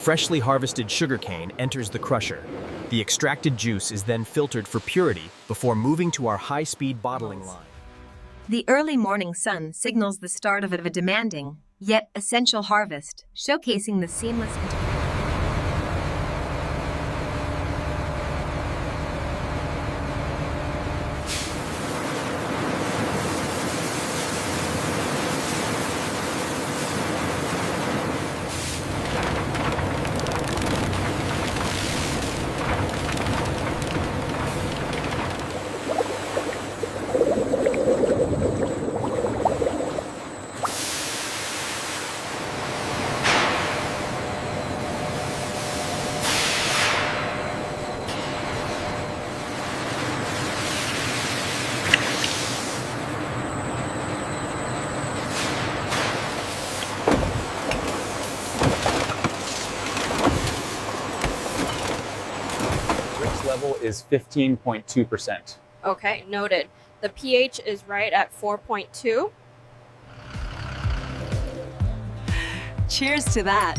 Freshly harvested sugarcane enters the crusher. The extracted juice is then filtered for purity before moving to our high-speed bottling line. The early morning sun signals the start of a demanding, yet essential harvest, showcasing the seamless integration. Level is 15.2%. Okay, noted. The pH is right at 4.2. Cheers to that.